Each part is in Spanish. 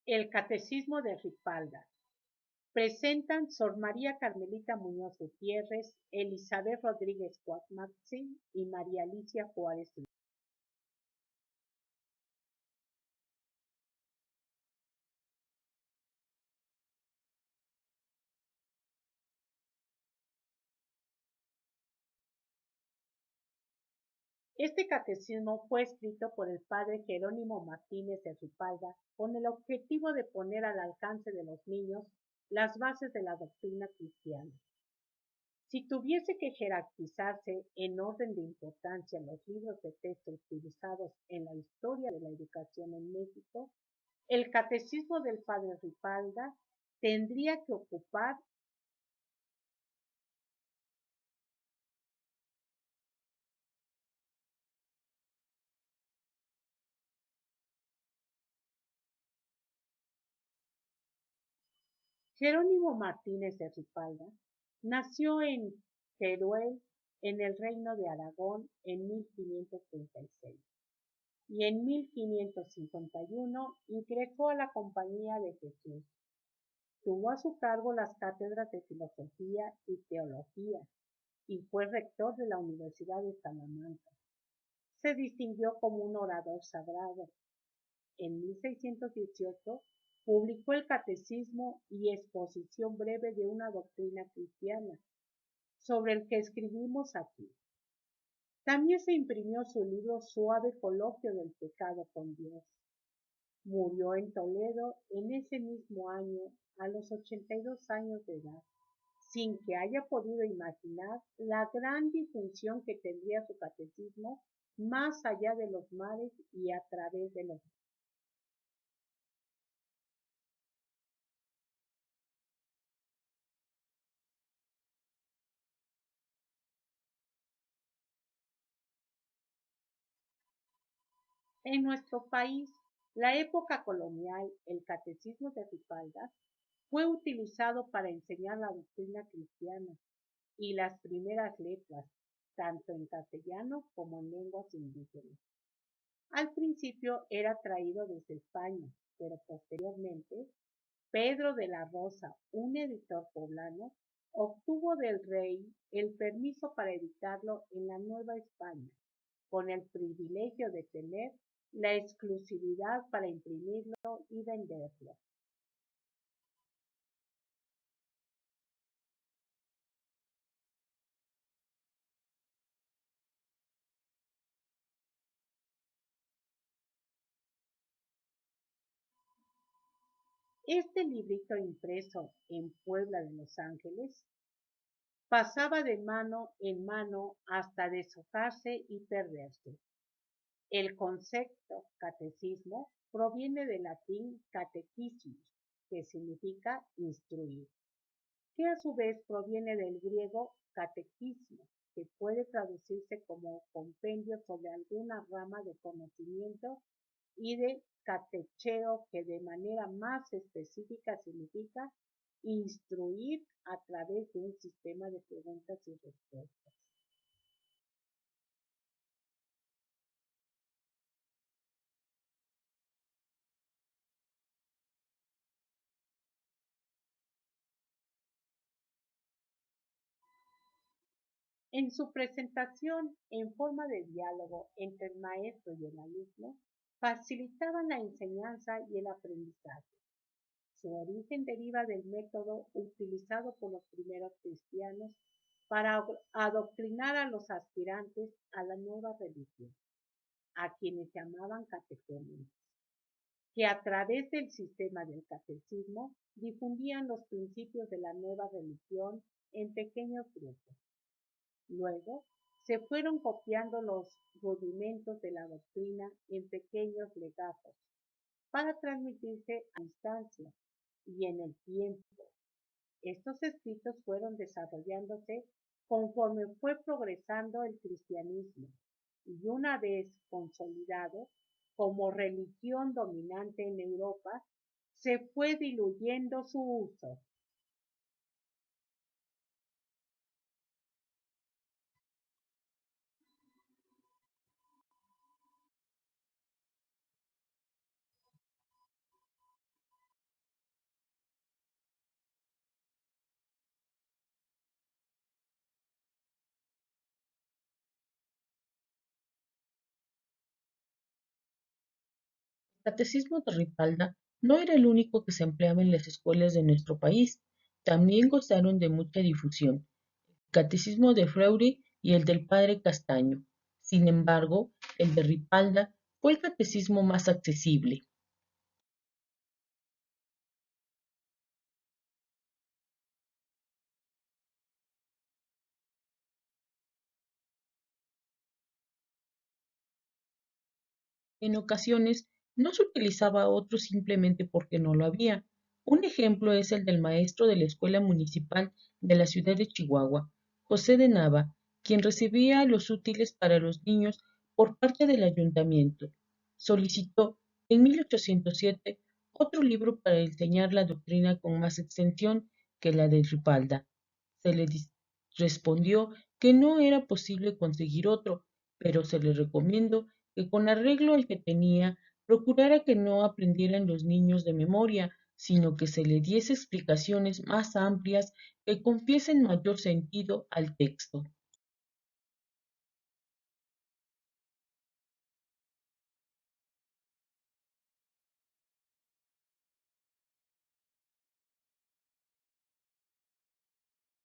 El Catecismo de Ripalda. Presentan Sor María Carmelita Muñoz Gutiérrez, Elizabeth Rodríguez Cuauhtémoc y María Alicia Juárez. Este catecismo fue escrito por el padre Jerónimo Martínez de Ripalda con el objetivo de poner al alcance de los niños las bases de la doctrina cristiana. Si tuviese que jerarquizarse en orden de importancia los libros de texto utilizados en la historia de la educación en México, el catecismo del padre Ripalda tendría que ocupar Jerónimo Martínez de Ripalda nació en Teruel, en el Reino de Aragón, en 1536 y en 1551 ingresó a la Compañía de Jesús. Tuvo a su cargo las cátedras de Filosofía y Teología y fue rector de la Universidad de Salamanca. Se distinguió como un orador sagrado. En 1618 publicó el Catecismo y exposición breve de una doctrina cristiana, sobre el que escribimos aquí. También se imprimió su libro Suave Coloquio del Pecado con Dios. Murió en Toledo en ese mismo año a los 82 años de edad, sin que haya podido imaginar la gran difusión que tendría su catecismo más allá de los mares y a través de los. En nuestro país, la época colonial, el catecismo de Ripalda fue utilizado para enseñar la doctrina cristiana y las primeras letras, tanto en castellano como en lenguas indígenas. Al principio era traído desde España, pero posteriormente Pedro de la Rosa, un editor poblano, obtuvo del rey el permiso para editarlo en la Nueva España, con el privilegio de tener la exclusividad para imprimirlo y venderlo. Este librito impreso en Puebla de Los Ángeles pasaba de mano en mano hasta deshojarse y perderse. El concepto catecismo proviene del latín catechismus, que significa instruir, que a su vez proviene del griego catequismo, que puede traducirse como compendio sobre alguna rama de conocimiento, y de catecheo, que de manera más específica significa instruir a través de un sistema de preguntas y respuestas. En su presentación en forma de diálogo entre el maestro y el alumno, facilitaban la enseñanza y el aprendizaje. Su origen deriva del método utilizado por los primeros cristianos para adoctrinar a los aspirantes a la nueva religión, a quienes llamaban catecúmenos, que a través del sistema del catecismo difundían los principios de la nueva religión en pequeños grupos. Luego, se fueron copiando los rudimentos de la doctrina en pequeños legajos para transmitirse a distancia y en el tiempo. Estos escritos fueron desarrollándose conforme fue progresando el cristianismo y una vez consolidado como religión dominante en Europa, se fue diluyendo su uso. Catecismo de Ripalda no era el único que se empleaba en las escuelas de nuestro país, también gozaron de mucha difusión el Catecismo de Freire y el del padre Castaño. Sin embargo, el de Ripalda fue el catecismo más accesible. En ocasiones no se utilizaba otro simplemente porque no lo había. Un ejemplo es el del maestro de la Escuela Municipal de la ciudad de Chihuahua, José de Nava, quien recibía los útiles para los niños por parte del ayuntamiento. Solicitó en 1807 otro libro para enseñar la doctrina con más extensión que la de Ripalda. Se le respondió que no era posible conseguir otro, pero se le recomendó que con arreglo al que tenía, procurara que no aprendieran los niños de memoria, sino que se le diese explicaciones más amplias que confiesen mayor sentido al texto.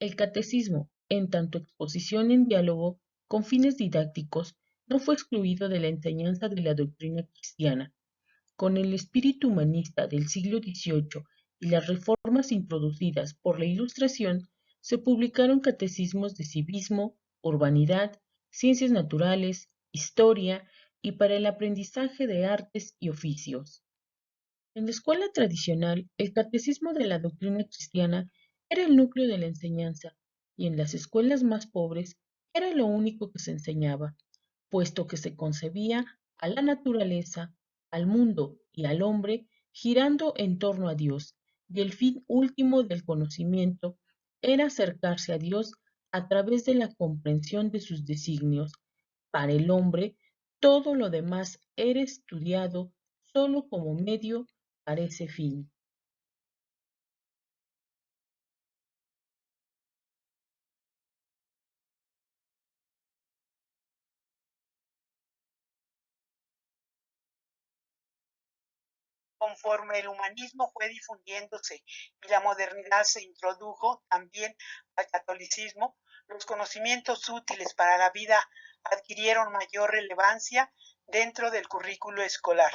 El catecismo, en tanto exposición en diálogo con fines didácticos, no fue excluido de la enseñanza de la doctrina cristiana. Con el espíritu humanista del siglo XVIII y las reformas introducidas por la Ilustración, se publicaron catecismos de civismo, urbanidad, ciencias naturales, historia y para el aprendizaje de artes y oficios. En la escuela tradicional, el catecismo de la doctrina cristiana era el núcleo de la enseñanza, y en las escuelas más pobres era lo único que se enseñaba, puesto que se concebía a la naturaleza, al mundo y al hombre girando en torno a Dios, y el fin último del conocimiento era acercarse a Dios a través de la comprensión de sus designios. Para el hombre, todo lo demás era estudiado solo como medio para ese fin. Conforme el humanismo fue difundiéndose y la modernidad se introdujo también al catolicismo, los conocimientos útiles para la vida adquirieron mayor relevancia dentro del currículo escolar.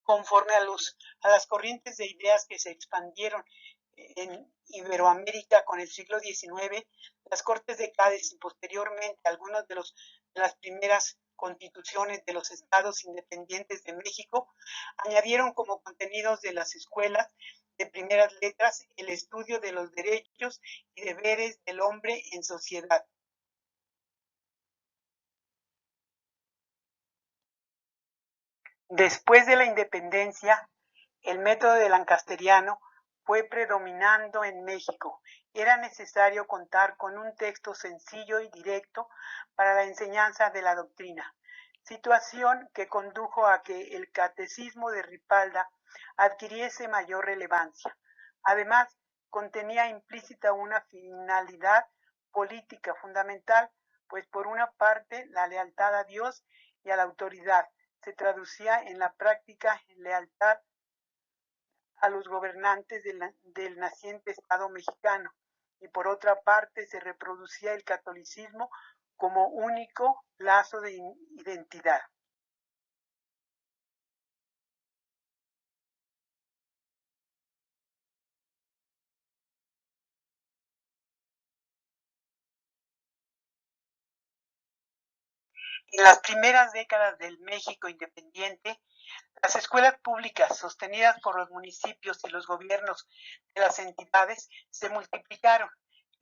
Conforme a las corrientes de ideas que se expandieron en Iberoamérica con el siglo XIX, las Cortes de Cádiz y posteriormente algunas de las primeras constituciones de los estados independientes de México añadieron como contenidos de las escuelas de primeras letras el estudio de los derechos y deberes del hombre en sociedad. Después de la independencia, el método de lancasteriano fue predominando en México. Era necesario contar con un texto sencillo y directo para la enseñanza de la doctrina, situación que condujo a que el catecismo de Ripalda adquiriese mayor relevancia. Además, contenía implícita una finalidad política fundamental, pues por una parte la lealtad a Dios y a la autoridad se traducía en la práctica en lealtad a los gobernantes del naciente Estado mexicano y por otra parte se reproducía el catolicismo como único lazo de identidad. En las primeras décadas del México independiente, las escuelas públicas sostenidas por los municipios y los gobiernos de las entidades se multiplicaron.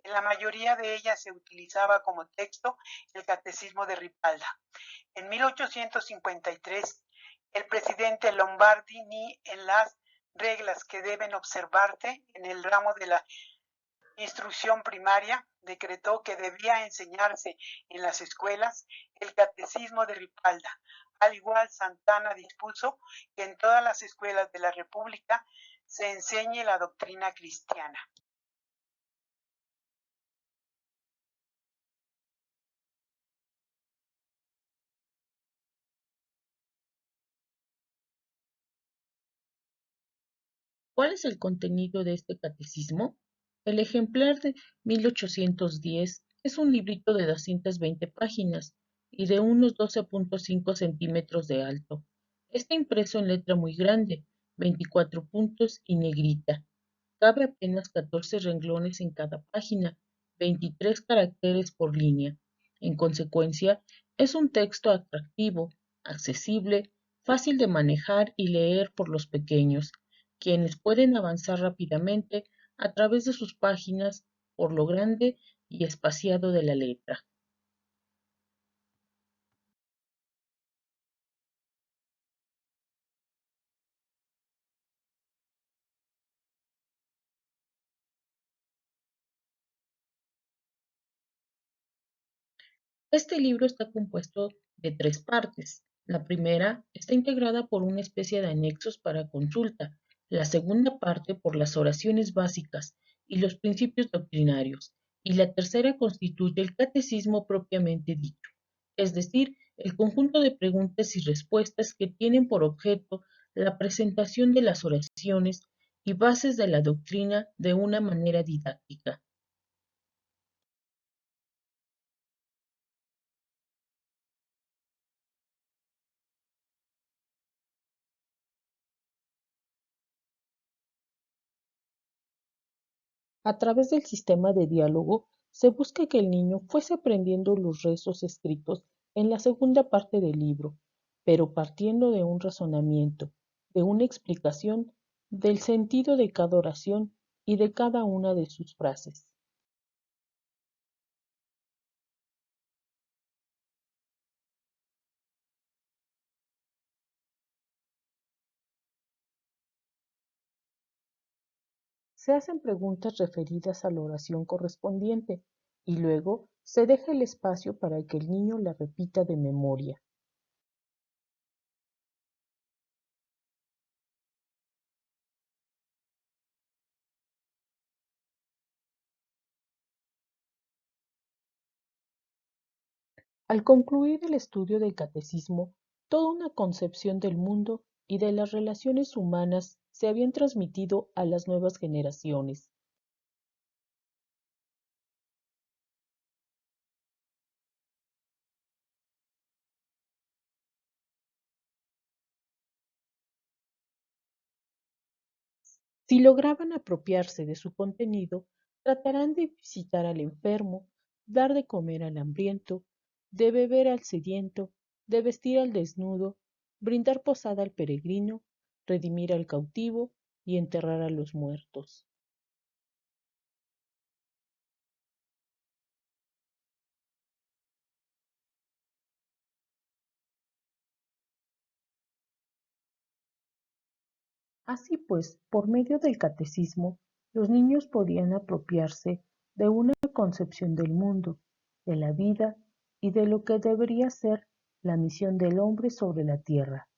En la mayoría de ellas se utilizaba como texto el Catecismo de Ripalda. En 1853, el presidente Lombardi, ni en las reglas que deben observarse en el ramo de la instrucción primaria, decretó que debía enseñarse en las escuelas el catecismo de Ripalda. Al igual, Santana dispuso que en todas las escuelas de la República se enseñe la doctrina cristiana. ¿Cuál es el contenido de este catecismo? El ejemplar de 1810 es un librito de 220 páginas y de unos 12.5 centímetros de alto. Está impreso en letra muy grande, 24 puntos y negrita. Cabe apenas 14 renglones en cada página, 23 caracteres por línea. En consecuencia, es un texto atractivo, accesible, fácil de manejar y leer por los pequeños, quienes pueden avanzar rápidamente a través de sus páginas por lo grande y espaciado de la letra. Este libro está compuesto de 3 partes. La primera está integrada por una especie de anexos para consulta, la segunda parte por las oraciones básicas y los principios doctrinarios, y la tercera constituye el catecismo propiamente dicho, es decir, el conjunto de preguntas y respuestas que tienen por objeto la presentación de las oraciones y bases de la doctrina de una manera didáctica. A través del sistema de diálogo se busca que el niño fuese aprendiendo los rezos escritos en la segunda parte del libro, pero partiendo de un razonamiento, de una explicación del sentido de cada oración y de cada una de sus frases. Se hacen preguntas referidas a la oración correspondiente y luego se deja el espacio para que el niño la repita de memoria. Al concluir el estudio del catecismo, toda una concepción del mundo y de las relaciones humanas se habían transmitido a las nuevas generaciones. Si lograban apropiarse de su contenido, tratarán de visitar al enfermo, dar de comer al hambriento, de beber al sediento, de vestir al desnudo, brindar posada al peregrino, redimir al cautivo y enterrar a los muertos. Así pues, por medio del catecismo, los niños podían apropiarse de una concepción del mundo, de la vida y de lo que debería ser la misión del hombre sobre la tierra.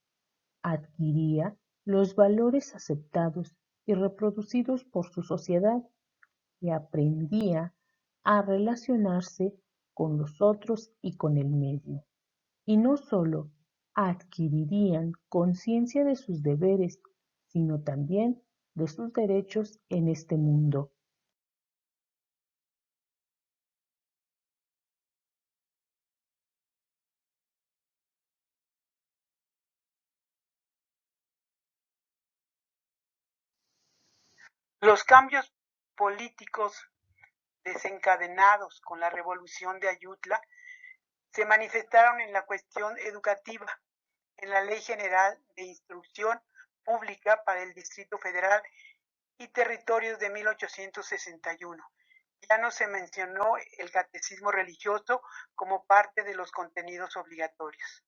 Adquiría los valores aceptados y reproducidos por su sociedad y aprendía a relacionarse con los otros y con el medio. Y no sólo adquirirían conciencia de sus deberes, sino también de sus derechos en este mundo. Los cambios políticos desencadenados con la revolución de Ayutla se manifestaron en la cuestión educativa, en la Ley General de Instrucción Pública para el Distrito Federal y Territorios de 1861. Ya no se mencionó el catecismo religioso como parte de los contenidos obligatorios.